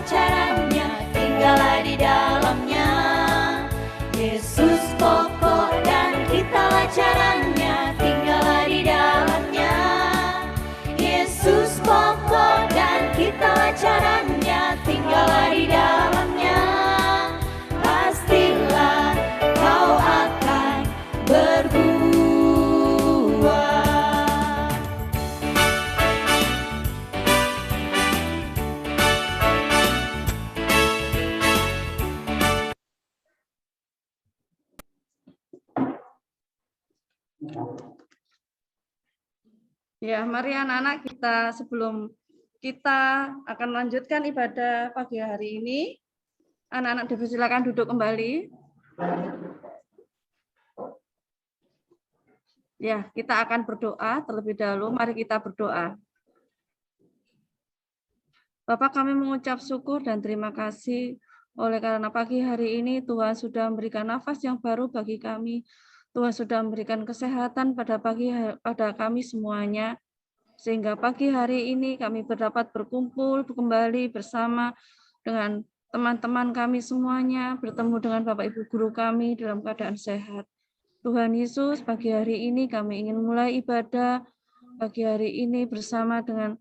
caranya, tinggallah di dalamnya. Yesus pokok dan kitalah caranya, tinggallah di dalamnya. Yesus pokok dan kitalah caranya, tinggallah di dalamnya. Pastilah kau akan berbuah. Ya, mari anak-anak kita sebelum kita akan lanjutkan ibadah pagi hari ini, anak-anak dipersilakan duduk kembali. Ya, kita akan berdoa terlebih dahulu. Mari kita berdoa. Bapak, kami mengucap syukur dan terima kasih oleh karena pagi hari ini Tuhan sudah memberikan nafas yang baru bagi kami. Tuhan sudah memberikan kesehatan pada kami semuanya, sehingga pagi hari ini kami dapat berkumpul kembali bersama dengan teman-teman kami semuanya, bertemu dengan Bapak Ibu guru kami dalam keadaan sehat. Tuhan Yesus, pagi hari ini kami ingin mulai ibadah pagi hari ini bersama dengan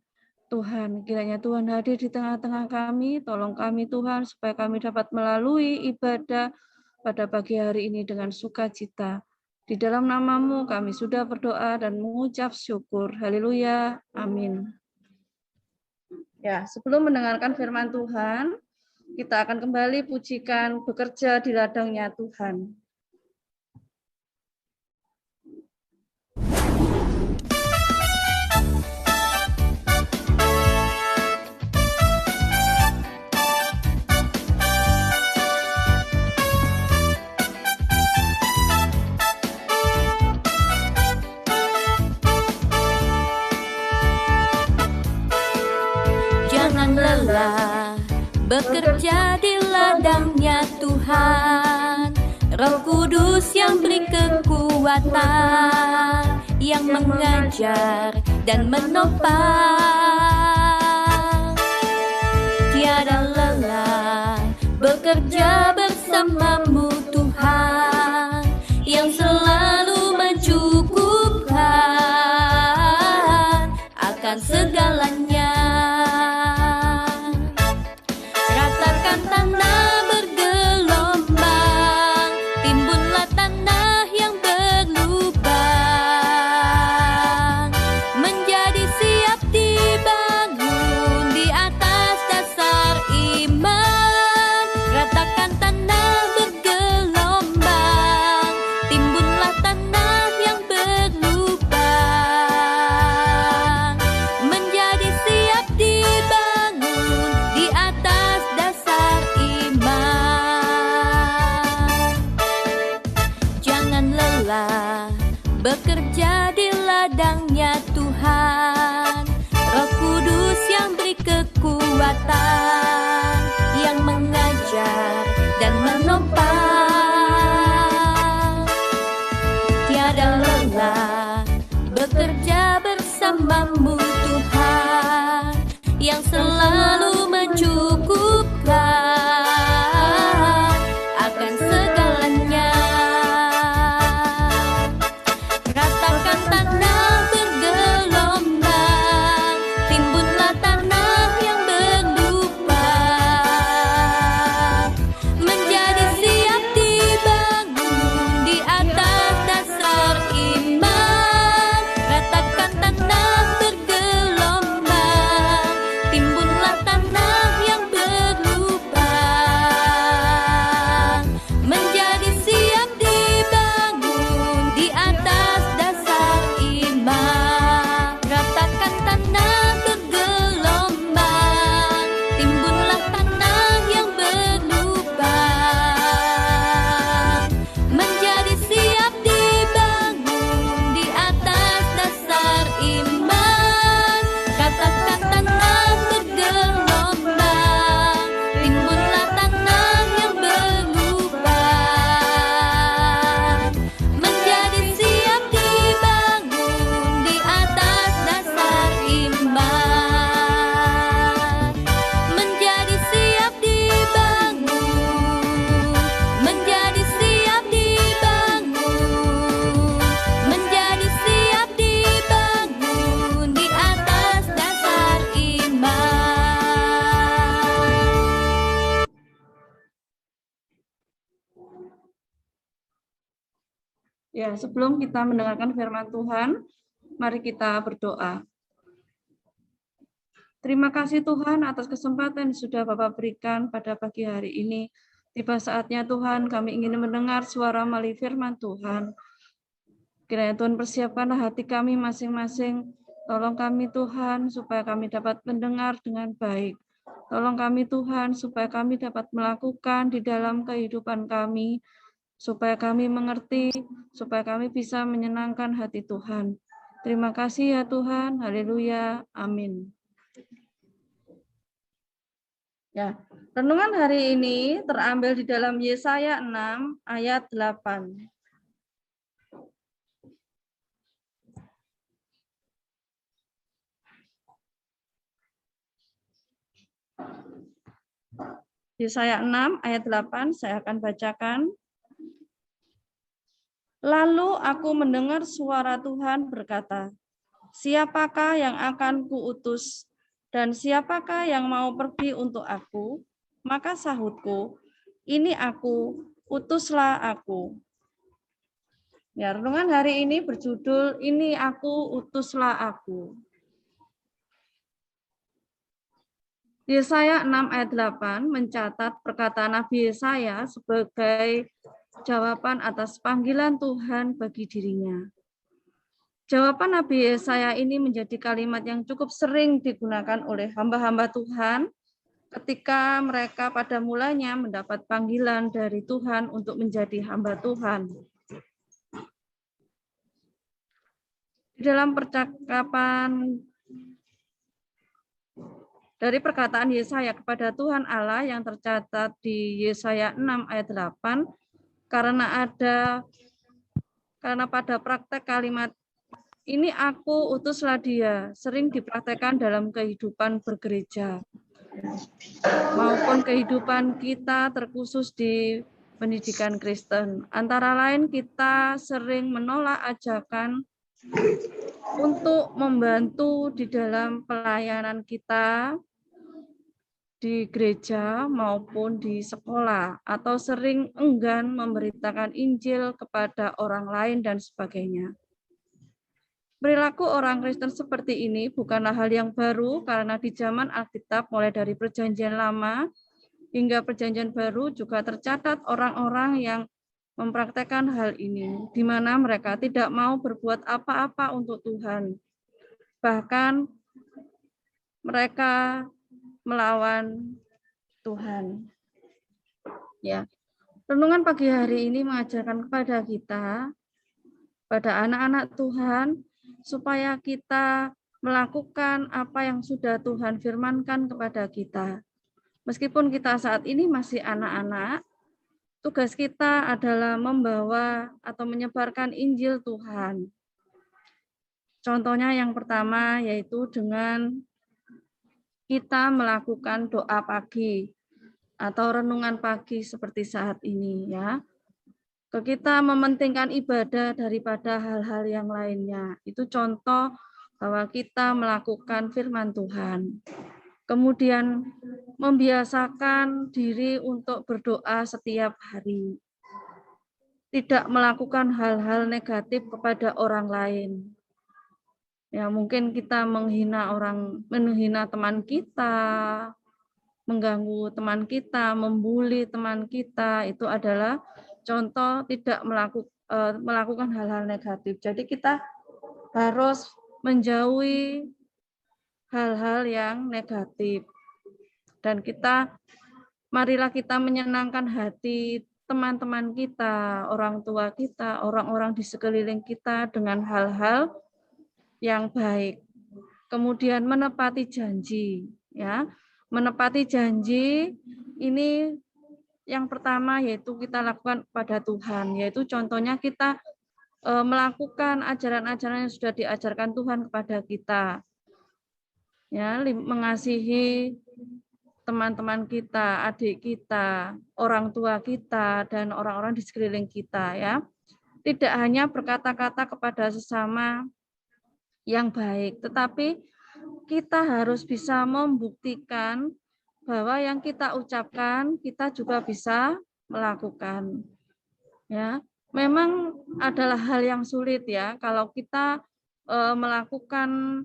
Tuhan. Kiranya Tuhan hadir di tengah-tengah kami, tolong kami Tuhan, supaya kami dapat melalui ibadah pada pagi hari ini dengan sukacita. Di dalam nama-Mu kami sudah berdoa dan mengucap syukur. Haleluya. Amin. Ya, sebelum mendengarkan firman Tuhan, kita akan kembali pujikan bekerja di ladangnya Tuhan. Jangan lelah bekerja di ladangnya Tuhan. Roh Kudus yang beri kekuatan, yang mengajar dan menopang. Tiada lelah bekerja bersamamu Tuhan, yang selalu mencukupkan akan segalanya. Ratakan tanah bergelombang, timbunlah tanah yang berlubang, menjadi siap dibangun di atas dasar iman. Ratakan tanah bergelombang, timbunlah tanah yang berlubang, menjadi siap dibangun di atas dasar iman. Jangan lelah bekerja di ladangnya Tuhan. Roh Kudus yang beri kekuatan, yang mengajar dan menopang. Tiada lelah bekerja bersamamu Tuhan, yang selalu mencukupkan akan segalanya. Ratakan tanah bergelombang, timbunlah tanah yang berlubang, menjadi siap dibangun di atas dasar iman. Ratakan tanah bergelombang, timbunlah tanah Ya, sebelum kita mendengarkan firman Tuhan, mari kita berdoa. Terima kasih Tuhan atas kesempatan yang sudah Bapak berikan pada pagi hari ini. Tiba saatnya Tuhan, kami ingin mendengar suara melalui firman Tuhan. Kiranya Tuhan persiapkanlah hati kami masing-masing. Tolong kami Tuhan, supaya kami dapat mendengar dengan baik. Tolong kami Tuhan, supaya kami dapat melakukan di dalam kehidupan kami, supaya kami mengerti, supaya kami bisa menyenangkan hati Tuhan. Terima kasih ya Tuhan. Haleluya. Amin. Ya, renungan hari ini terambil di dalam Yesaya 6 ayat 8. Yesaya 6 ayat 8 saya akan bacakan. Lalu aku mendengar suara Tuhan berkata, siapakah yang akan kuutus dan siapakah yang mau pergi untuk aku? Maka sahutku, ini aku, utuslah aku. Ya, renungan hari ini berjudul, ini aku, utuslah aku. Yesaya 6 ayat 8 mencatat perkataan Nabi Yesaya sebagai jawaban atas panggilan Tuhan bagi dirinya. Jawaban Nabi Yesaya ini menjadi kalimat yang cukup sering digunakan oleh hamba-hamba Tuhan ketika mereka pada mulanya mendapat panggilan dari Tuhan untuk menjadi hamba Tuhan. Di dalam percakapan dari perkataan Yesaya kepada Tuhan Allah yang tercatat di Yesaya 6 ayat 8, karena pada praktek kalimat ini aku utuslah dia sering dipraktekkan dalam kehidupan bergereja maupun kehidupan kita terkhusus di pendidikan Kristen. Antara lain kita sering menolak ajakan untuk membantu di dalam pelayanan kita di gereja maupun di sekolah, atau sering enggan memberitakan Injil kepada orang lain dan sebagainya. Perilaku orang Kristen seperti ini bukanlah hal yang baru karena di zaman Alkitab mulai dari Perjanjian Lama hingga Perjanjian Baru juga tercatat orang-orang yang mempraktekkan hal ini, di mana mereka tidak mau berbuat apa-apa untuk Tuhan. Bahkan mereka melawan Tuhan. Ya, renungan pagi hari ini mengajarkan kepada kita, pada anak-anak Tuhan, supaya kita melakukan apa yang sudah Tuhan firmankan kepada kita. Meskipun kita saat ini masih anak-anak, tugas kita adalah membawa atau menyebarkan Injil Tuhan. Contohnya yang pertama yaitu dengan kita melakukan doa pagi atau renungan pagi seperti saat ini ya. Kita mementingkan ibadah daripada hal-hal yang lainnya. Itu contoh bahwa kita melakukan firman Tuhan. Kemudian membiasakan diri untuk berdoa setiap hari. Tidak melakukan hal-hal negatif kepada orang lain. Ya, mungkin kita menghina teman kita, mengganggu teman kita, membuli teman kita, itu adalah contoh tidak melakukan hal-hal negatif. Jadi kita harus menjauhi hal-hal yang negatif. Dan marilah kita menyenangkan hati teman-teman kita, orang tua kita, orang-orang di sekeliling kita dengan hal-hal yang baik. Kemudian menepati janji, ya. Menepati janji ini yang pertama yaitu kita lakukan pada Tuhan, yaitu contohnya kita melakukan ajaran-ajaran yang sudah diajarkan Tuhan kepada kita. Ya, mengasihi teman-teman kita, adik kita, orang tua kita, dan orang-orang di sekeliling kita ya. Tidak hanya berkata-kata kepada sesama yang baik, tetapi kita harus bisa membuktikan bahwa yang kita ucapkan kita juga bisa melakukan. Ya. memang adalah hal yang sulit ya kalau kita melakukan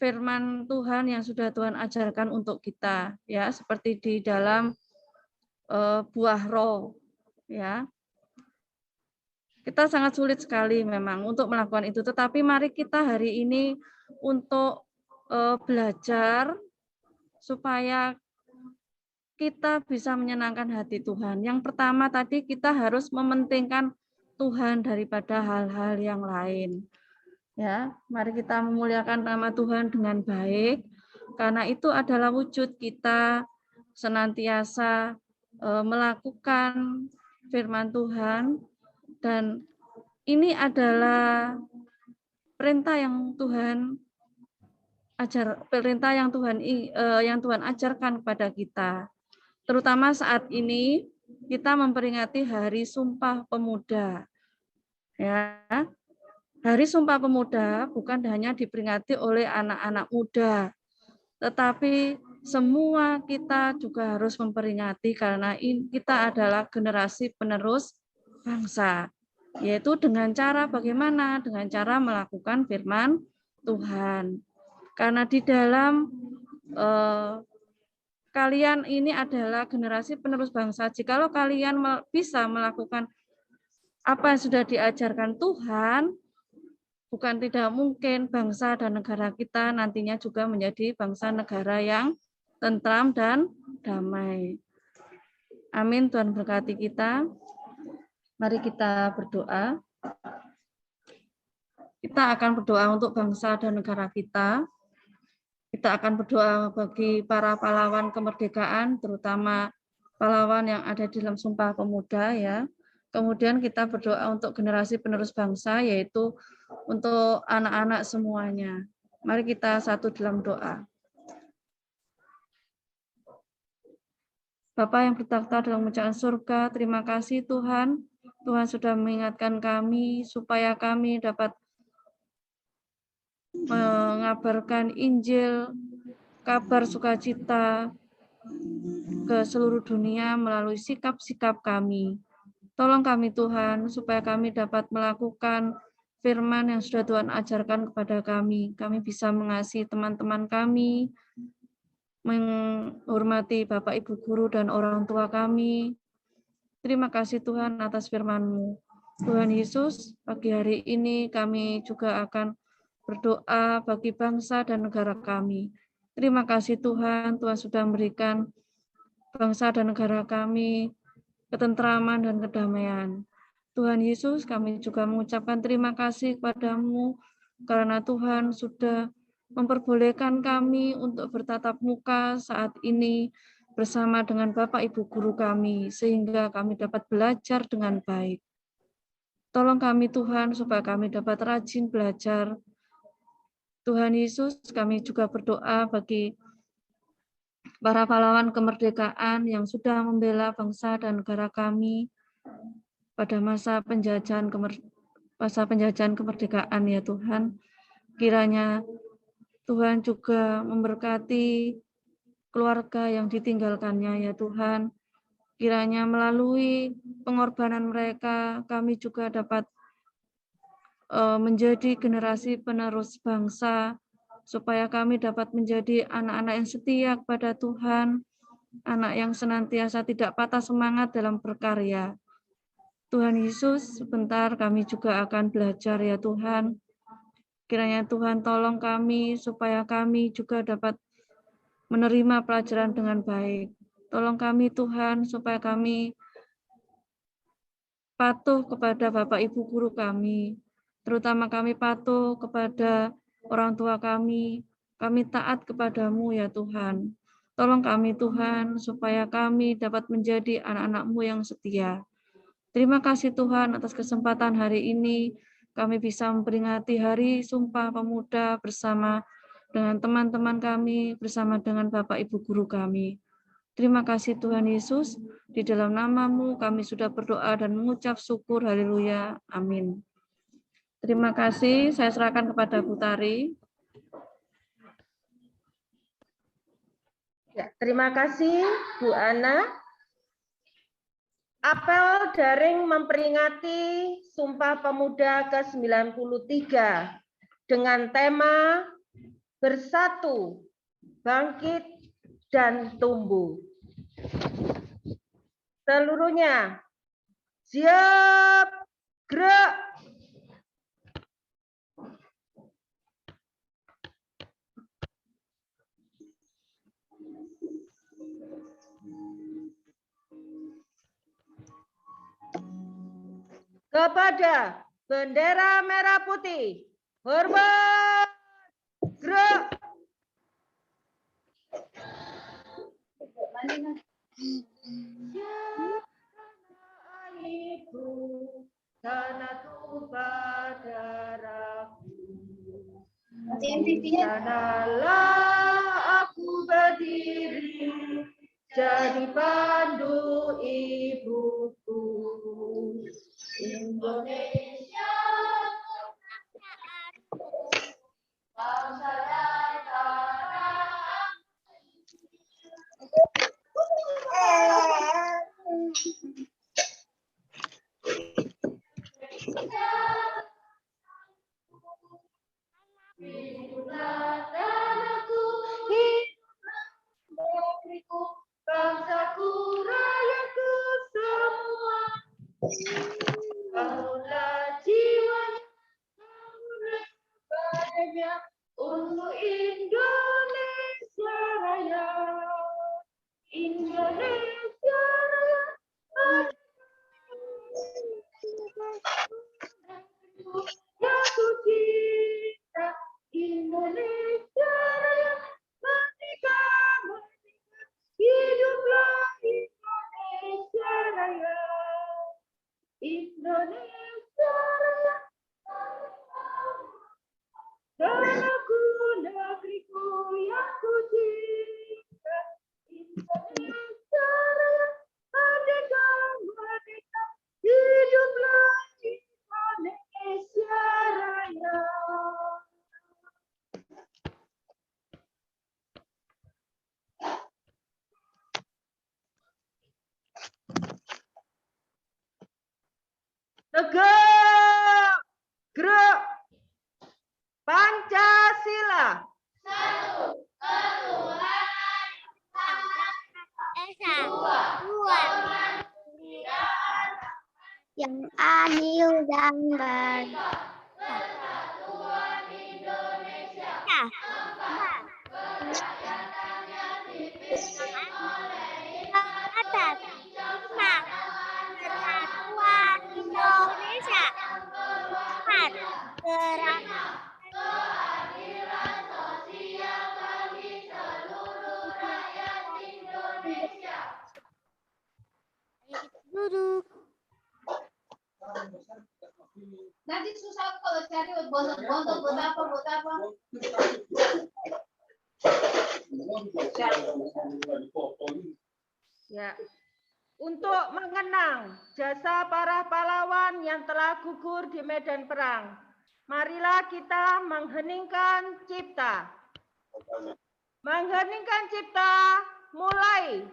firman Tuhan yang sudah Tuhan ajarkan untuk kita ya, seperti di dalam buah roh ya. Kita sangat sulit sekali memang untuk melakukan itu, tetapi mari kita hari ini untuk belajar supaya kita bisa menyenangkan hati Tuhan. Yang pertama tadi kita harus mementingkan Tuhan daripada hal-hal yang lain. Ya, mari kita memuliakan nama Tuhan dengan baik, karena itu adalah wujud kita senantiasa melakukan firman Tuhan, dan ini adalah perintah yang Tuhan yang Tuhan ajarkan kepada kita. Terutama saat ini kita memperingati Hari Sumpah Pemuda. Ya. Hari Sumpah Pemuda bukan hanya diperingati oleh anak-anak muda, tetapi semua kita juga harus memperingati karena kita adalah generasi penerus bangsa, yaitu dengan cara bagaimana? Dengan cara melakukan firman Tuhan. Karena di dalam kalian ini adalah generasi penerus bangsa. Jikalau kalian bisa melakukan apa yang sudah diajarkan Tuhan, bukan tidak mungkin bangsa dan negara kita nantinya juga menjadi bangsa negara yang tentram dan damai. Amin. Tuhan berkati kita. Mari kita berdoa. Kita akan berdoa untuk bangsa dan negara kita. Kita akan berdoa bagi para pahlawan kemerdekaan, terutama pahlawan yang ada di dalam Sumpah Pemuda ya. Kemudian kita berdoa untuk generasi penerus bangsa, yaitu untuk anak-anak semuanya. Mari kita satu dalam doa. Bapa yang bertakhta dalam kerajaan surga, terima kasih Tuhan. Tuhan sudah mengingatkan kami supaya kami dapat mengabarkan Injil, kabar sukacita ke seluruh dunia melalui sikap-sikap kami. Tolong kami Tuhan, supaya kami dapat melakukan firman yang sudah Tuhan ajarkan kepada kami. Kami bisa mengasihi teman-teman kami, menghormati Bapak Ibu Guru dan orang tua kami. Terima kasih Tuhan atas firman-Mu. Tuhan Yesus, pagi hari ini kami juga akan berdoa bagi bangsa dan negara kami. Terima kasih Tuhan, Tuhan sudah memberikan bangsa dan negara kami ketentraman dan kedamaian. Tuhan Yesus, kami juga mengucapkan terima kasih kepada-Mu karena Tuhan sudah memperbolehkan kami untuk bertatap muka saat ini bersama dengan Bapak Ibu Guru kami, sehingga kami dapat belajar dengan baik. Tolong kami Tuhan, supaya kami dapat rajin belajar. Tuhan Yesus, kami juga berdoa bagi para pahlawan kemerdekaan yang sudah membela bangsa dan negara kami pada masa penjajahan kemerdekaan ya Tuhan. Kiranya Tuhan juga memberkati keluarga yang ditinggalkannya ya Tuhan. Kiranya melalui pengorbanan mereka kami juga dapat menjadi generasi penerus bangsa, supaya kami dapat menjadi anak-anak yang setia kepada Tuhan, anak yang senantiasa tidak patah semangat dalam berkarya. Tuhan Yesus, sebentar kami juga akan belajar ya Tuhan. Kiranya Tuhan tolong kami supaya kami juga dapat menerima pelajaran dengan baik. Tolong kami Tuhan supaya kami patuh kepada Bapak Ibu Guru kami, terutama kami patuh kepada orang tua kami taat kepada-Mu ya Tuhan. Tolong kami Tuhan, supaya kami dapat menjadi anak-anak-Mu yang setia. Terima kasih Tuhan atas kesempatan hari ini, kami bisa memperingati Hari Sumpah Pemuda bersama dengan teman-teman kami, bersama dengan Bapak Ibu Guru kami. Terima kasih Tuhan Yesus, di dalam nama-Mu kami sudah berdoa dan mengucap syukur, haleluya, amin. Terima kasih, saya serahkan kepada Bu Tari. Ya, terima kasih Bu Ana. Apel daring memperingati Sumpah Pemuda ke-93 dengan tema Bersatu, Bangkit, dan Tumbuh. Seluruhnya siap, gerak. Kepada bendera merah putih, hormat, gerak. Ibu, tanah tumpah darahku. Sanalah aku berdiri, jadi pandu ibuku. Indonesia, bangsa dan tanah. Hiduplah tanahku, hiduplah negeriku, bangsaku, rakyatku semua. Bangunlah jiwanya, bangunlah badannya untuk Indonesia Raya. Indonesia Raya, yang ku cinta. Indonesia Raya, merdeka, merdeka, hiduplah Indonesia Raya. Indonesia Raya, tanahku, negeriku yang ku cinta. Indonesia Raya, merdeka, merdeka, hiduplah Indonesia Raya. Tegak, gerak, Pancasila. Yang adil dan baik. Atas Persatuan Indonesia. Gerak duduk. Nanti susah kalau cari bontot buat apa? Ya. Untuk mengenang jasa para pahlawan yang telah gugur di medan perang, marilah kita mengheningkan cipta. Mengheningkan cipta, mulai.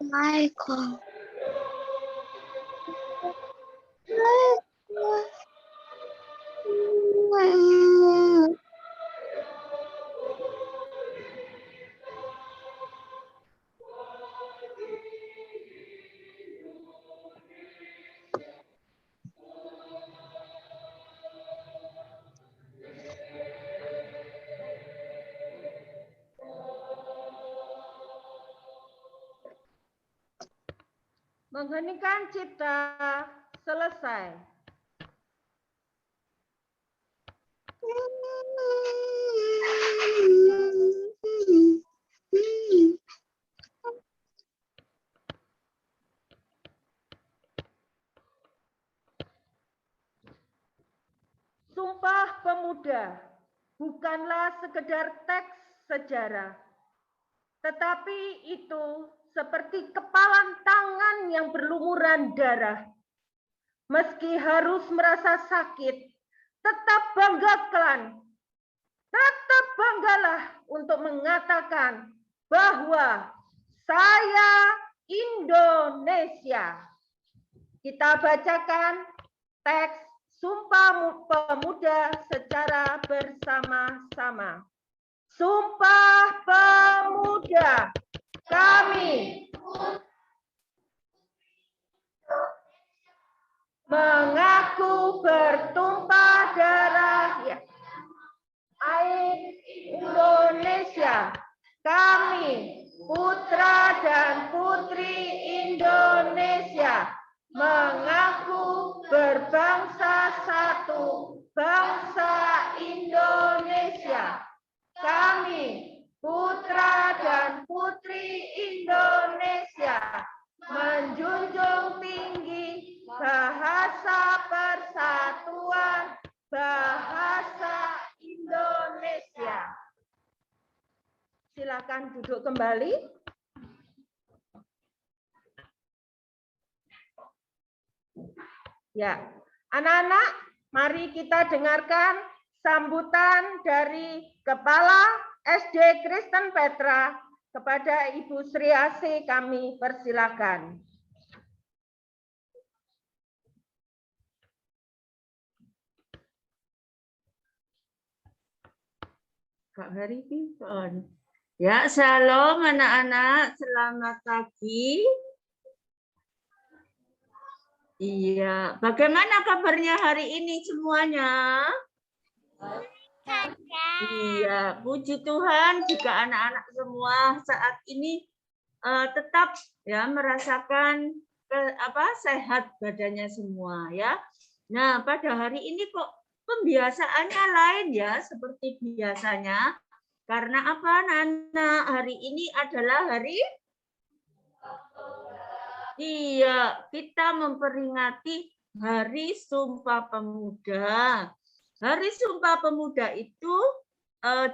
Michael. Mengheningkan cipta selesai. Sumpah Pemuda bukanlah sekedar teks sejarah, tetapi itu seperti kepalan tangan yang berlumuran darah. Meski harus merasa sakit, tetap banggalah untuk mengatakan bahwa saya Indonesia. Kita bacakan teks Sumpah Pemuda secara bersama-sama. Sumpah Pemuda, kami mengaku bertumpah darah air Indonesia. Kami putra dan putri Indonesia mengaku berbangsa satu, bangsa Indonesia. Kami putra dan putri Indonesia menjunjung tinggi bahasa persatuan, bahasa Indonesia. Silakan duduk kembali. Ya, anak-anak, mari kita dengarkan sambutan dari Kepala SD Kristen Petra kepada Ibu Sri Asih, kami persilakan. Kak Hariki, ya, shalom anak-anak, selamat pagi. Iya, bagaimana kabarnya hari ini semuanya? Iya, puji Tuhan juga anak-anak semua saat ini tetap ya merasakan sehat badannya semua ya. Nah, pada hari ini kok pembiasaannya lain ya seperti biasanya. Karena apa, anak-anak? Hari ini adalah hari kita memperingati Hari Sumpah Pemuda. Hari Sumpah Pemuda itu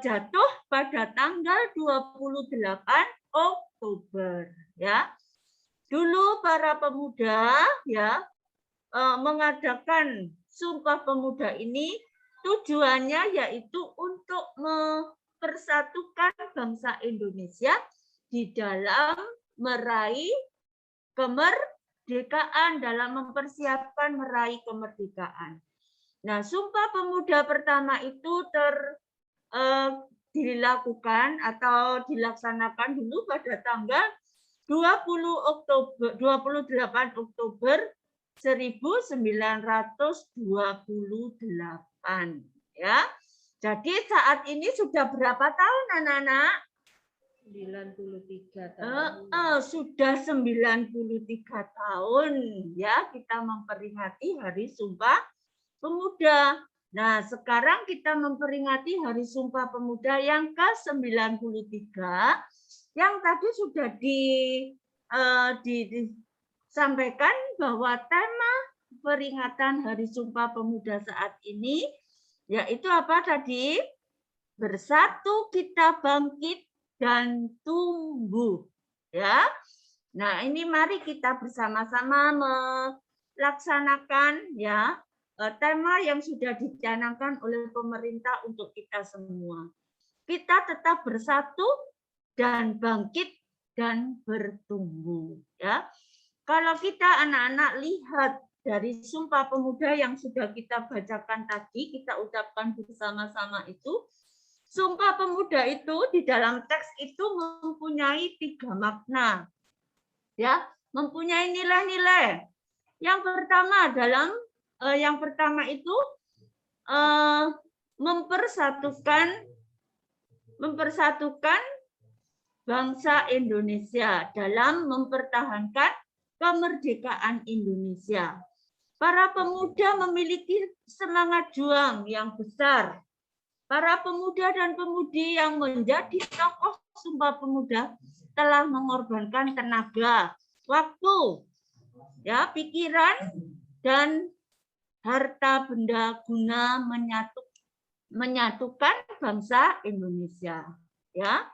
jatuh pada tanggal 28 Oktober ya. Dulu para pemuda ya mengadakan Sumpah Pemuda ini tujuannya yaitu untuk mempersatukan bangsa Indonesia di dalam meraih kemerdekaan, dalam mempersiapkan meraih kemerdekaan. Nah, Sumpah Pemuda pertama itu dilakukan atau dilaksanakan dulu pada tanggal 28 Oktober 1928 ya. Jadi saat ini sudah berapa tahun anak-anak? 93 tahun. Sudah 93 tahun ya kita memperingati Hari Sumpah Pemuda. Nah, sekarang kita memperingati Hari Sumpah Pemuda yang ke-93 yang tadi sudah disampaikan bahwa tema peringatan Hari Sumpah Pemuda saat ini yaitu apa tadi? Bersatu kita bangkit dan tumbuh ya. Nah, ini mari kita bersama-sama melaksanakan ya tema yang sudah dicanangkan oleh pemerintah untuk kita semua. Kita tetap bersatu dan bangkit dan bertumbuh ya. Kalau kita anak-anak lihat dari Sumpah Pemuda yang sudah kita bacakan tadi, kita ucapkan bersama-sama itu, Sumpah Pemuda itu di dalam teks itu mempunyai 3 makna. Ya, mempunyai nilai-nilai. Yang pertama itu mempersatukan bangsa Indonesia dalam mempertahankan kemerdekaan Indonesia. Para pemuda memiliki semangat juang yang besar. Para pemuda dan pemudi yang menjadi tokoh Sumpah Pemuda telah mengorbankan tenaga, waktu, ya, pikiran, dan harta benda guna menyatukan bangsa Indonesia. Ya,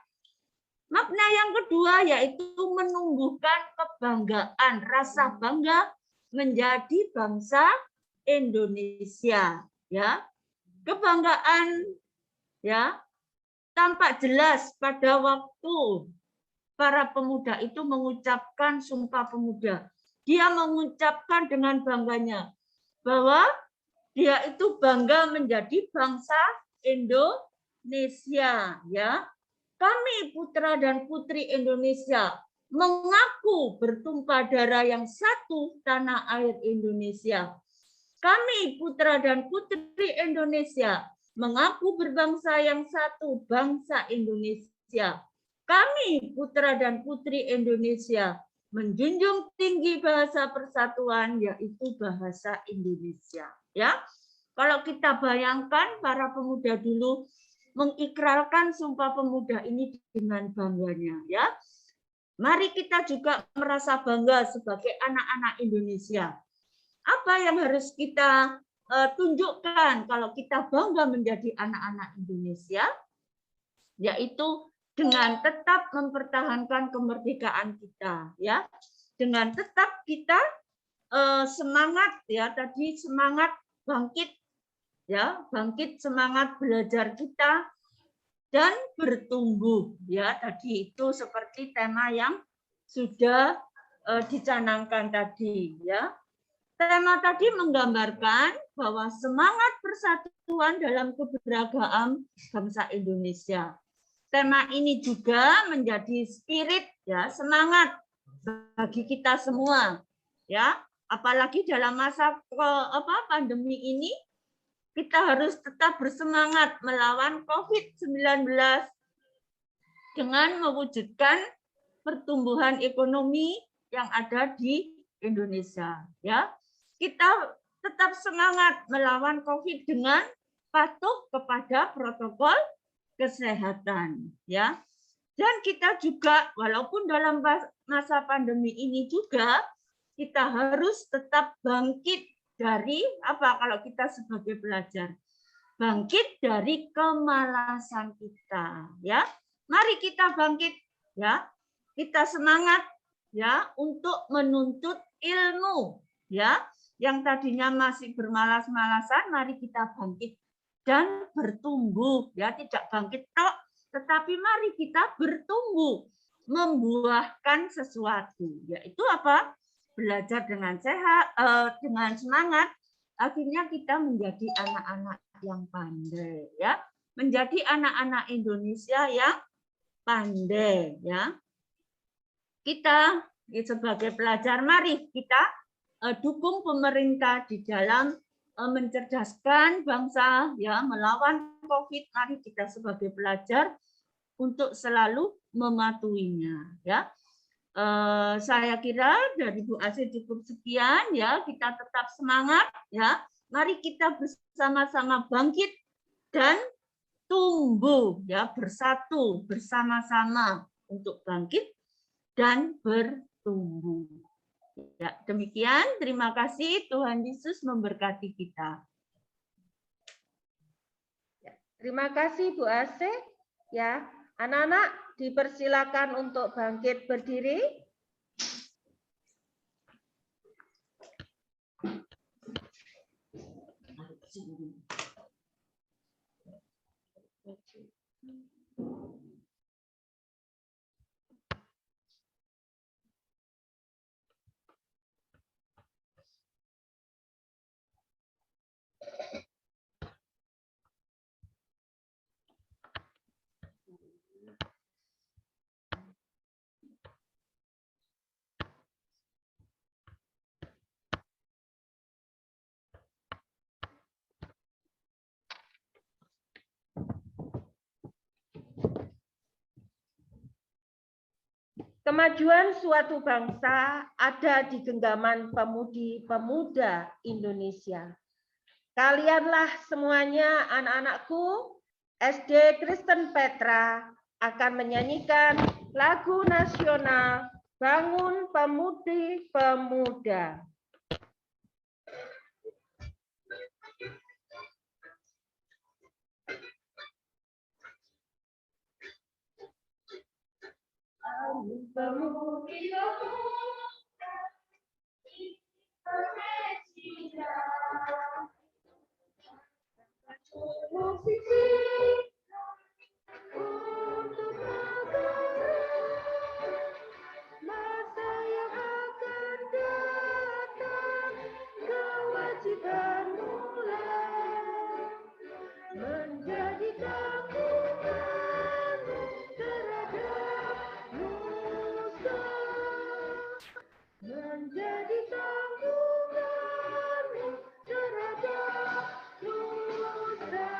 makna yang kedua yaitu menumbuhkan kebanggaan, rasa bangga menjadi bangsa Indonesia. Ya, kebanggaan, ya, tampak jelas pada waktu para pemuda itu mengucapkan Sumpah Pemuda. Dia mengucapkan dengan bangganya bahwa dia itu bangga menjadi bangsa Indonesia. Ya, kami putra dan putri Indonesia mengaku bertumpah darah yang satu tanah air Indonesia. Kami putra dan putri Indonesia mengaku berbangsa yang satu bangsa Indonesia. Kami putra dan putri Indonesia menjunjung tinggi bahasa persatuan yaitu bahasa Indonesia. Ya, kalau kita bayangkan para pemuda dulu mengikrarkan Sumpah Pemuda ini dengan bangganya. Ya, mari kita juga merasa bangga sebagai anak-anak Indonesia. Apa yang harus kita tunjukkan kalau kita bangga menjadi anak-anak Indonesia? Yaitu dengan tetap mempertahankan kemerdekaan kita, ya, dengan tetap kita semangat, ya, tadi semangat bangkit, ya, bangkit semangat belajar kita dan bertumbuh, ya, tadi itu seperti tema yang sudah dicanangkan tadi, ya. Tema tadi menggambarkan bahwa semangat persatuan dalam keberagaman bangsa Indonesia. Tema ini juga menjadi spirit, ya, semangat bagi kita semua, ya, apalagi dalam masa pandemi ini kita harus tetap bersemangat melawan COVID-19 dengan mewujudkan pertumbuhan ekonomi yang ada di Indonesia, ya. Kita tetap semangat melawan COVID dengan patuh kepada protokol kesehatan, ya. Dan kita juga walaupun dalam masa pandemi ini juga kita harus tetap bangkit dari apa kalau kita sebagai pelajar? Bangkit dari kemalasan kita, ya. Mari kita bangkit, ya. Kita semangat, ya, untuk menuntut ilmu, ya. Yang tadinya masih bermalas-malasan, mari kita bangkit dan bertumbuh, ya, tidak bangkit tok, tetapi mari kita bertumbuh, membuahkan sesuatu, yaitu apa? Belajar dengan sehat, dengan semangat, akhirnya kita menjadi anak-anak yang pandai, ya, menjadi anak-anak Indonesia yang pandai, ya. Kita sebagai pelajar, mari kita dukung pemerintah di dalam mencerdaskan bangsa, ya, melawan COVID. Mari kita sebagai pelajar untuk selalu mematuhinya, ya. Saya kira dari Bu Asih cukup sekian, ya. Kita tetap semangat, ya. Mari kita bersama-sama bangkit dan tumbuh, ya, bersatu bersama-sama untuk bangkit dan bertumbuh. Ya, demikian, terima kasih. Tuhan Yesus memberkati kita. Terima kasih Bu Asih. Ya, anak-anak dipersilakan untuk bangkit berdiri. Kemajuan suatu bangsa ada di genggaman pemudi-pemuda Indonesia. Kalianlah semuanya anak-anakku, SD Kristen Petra akan menyanyikan lagu nasional Bangun Pemudi-Pemuda. Masa yang akan datang, kewajiban mulai menjadi tanggunganmu terhadap nusa, menjadi tanggunganmu terhadap nusa.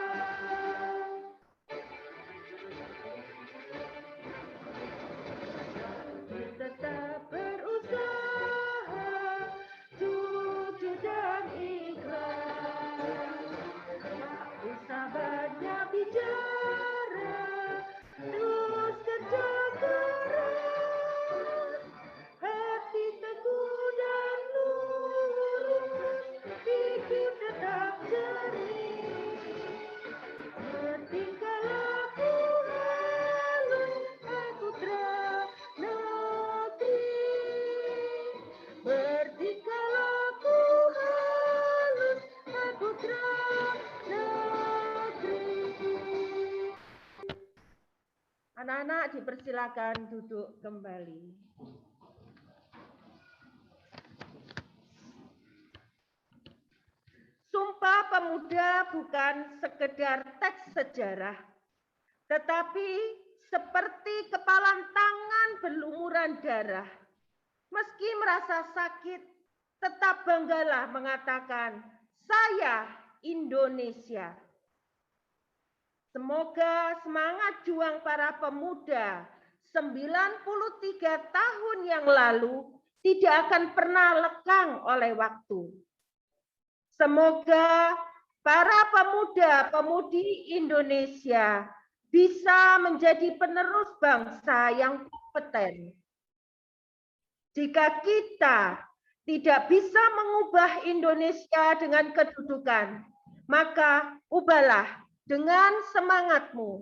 Tetap berusaha, jujur dan ikhlas. Tak usah banyak bicara, terus kerja keras. Hati teguh dan lurus, pikir tetap jernih. Bertingkah laku halus, putra negeri. Bertingkah laku halus, putra negeri. Anak-anak dipersilakan duduk kembali. Sumpah Pemuda bukan sekedar teks sejarah, tetapi seperti kepalan tangan berlumuran darah. Meski merasa sakit, tetap banggalah mengatakan, saya Indonesia. Semoga semangat juang para pemuda 93 tahun yang lalu tidak akan pernah lekang oleh waktu. Semoga para pemuda-pemudi Indonesia bisa menjadi penerus bangsa yang kompeten. Jika kita tidak bisa mengubah Indonesia dengan kedudukan, maka ubahlah dengan semangatmu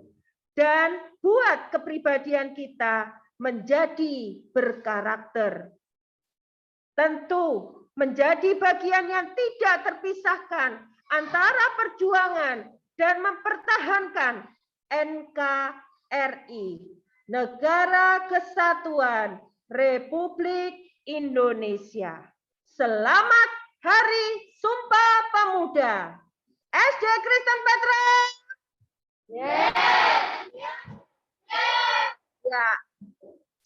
dan buat kepribadian kita menjadi berkarakter. Tentu menjadi bagian yang tidak terpisahkan antara perjuangan dan mempertahankan NKRI, Negara Kesatuan Republik Indonesia. Selamat Hari Sumpah Pemuda. SD Kristen Petra. Ya.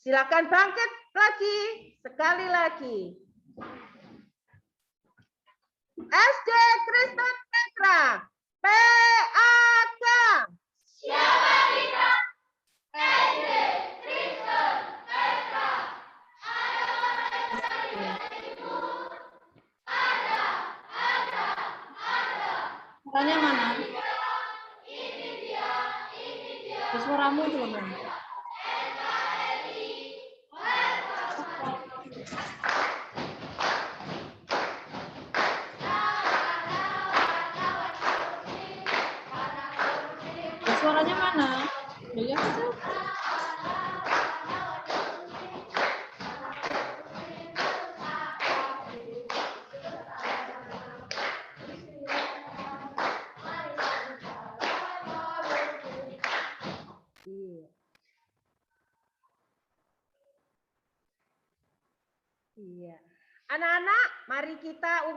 Silakan bangkit lagi, sekali lagi. SD Kristen Petra, PAK. Siapa kita? SD Kristen Petra. Suaranya mana? Suaramu itu loh. Suaranya mana? Ya, Iya. Anak-anak, mari kita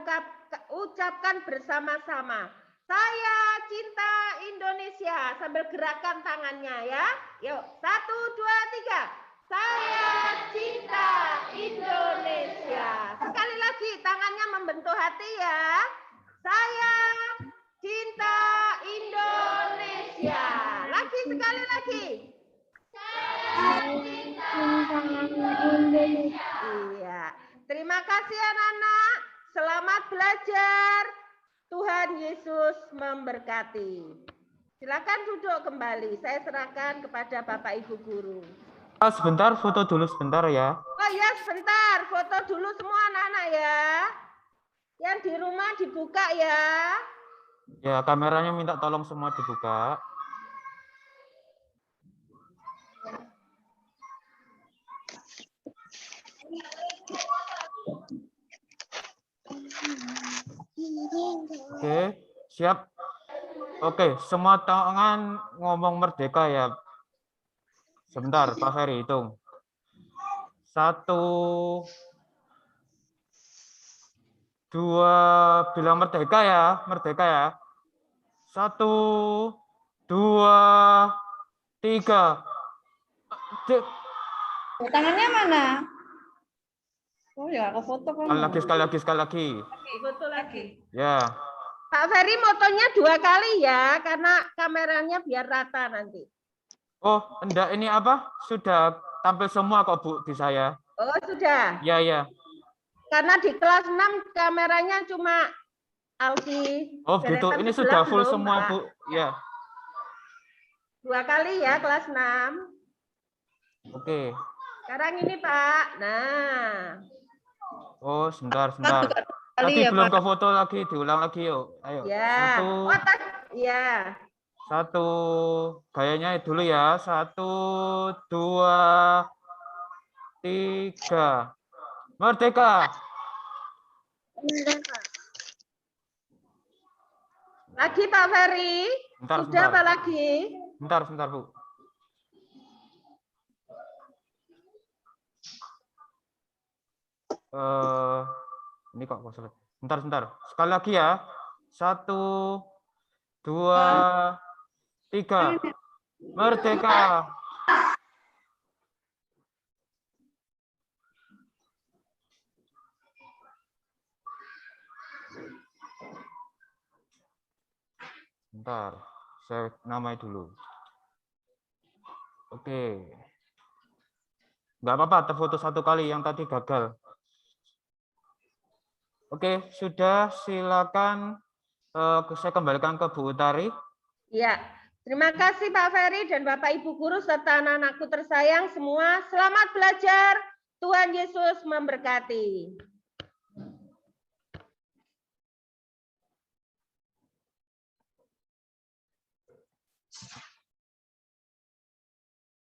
ucapkan bersama-sama. Saya cinta Indonesia sambil gerakkan tangannya ya. Yuk, 1, 2, 3. Saya cinta Indonesia. Sekali lagi tangannya membentuk hati ya. Saya cinta Indonesia. Lagi sekali lagi. Saya cinta Indonesia. Iya. Terima kasih anak-anak. Selamat belajar. Tuhan Yesus memberkati. Silakan duduk kembali. Saya serahkan kepada Bapak Ibu guru. Sebentar, foto dulu sebentar ya. Oh ya, sebentar. Foto dulu semua anak-anak ya. Yang di rumah dibuka ya. Ya, kameranya minta tolong semua dibuka. Oke, siap. Oke, semua tangan ngomong merdeka ya. Sebentar, Pak Ferry hitung. 1, 2, bilang merdeka ya, merdeka ya. 1, 2, 3. Tangannya mana? Oh ya, aku foto kan. Sekali lagi. Foto lagi. Ya. Pak Ferry motonya 2 kali ya, karena kameranya biar rata nanti. Oh, enggak, ini apa? Sudah tampil semua kok, Bu, di saya. Oh, sudah. Ya. Karena di kelas 6 kameranya cuma Alfi. Oh, gitu. Deretan Ini 11 sudah full belum, semua, Pak. Bu. Ya. 2 kali ya kelas 6. Oke. Sekarang ini, Pak. Nah. Oh, sebentar. Kali Tadi ya, belum Pak. ke foto lagi, diulang lagi yuk. Ayo. Ya. 1, Ya. 1. Gayanya dulu ya. 1, 2, 3. Merdeka. Lagi Pak Ferry. Sudah apa lagi? Bentar, Bu. Ini kok sulit. Bentar. Sekali lagi ya. 1, 2, 3. Merdeka. Bentar, saya namai dulu. Oke. Nggak apa-apa, terfoto 1 kali, yang tadi gagal. Oke, sudah, silakan saya kembalikan ke Bu Utari. Ya, terima kasih Pak Ferry dan Bapak Ibu guru serta anak-anakku tersayang semua. Selamat belajar. Tuhan Yesus memberkati.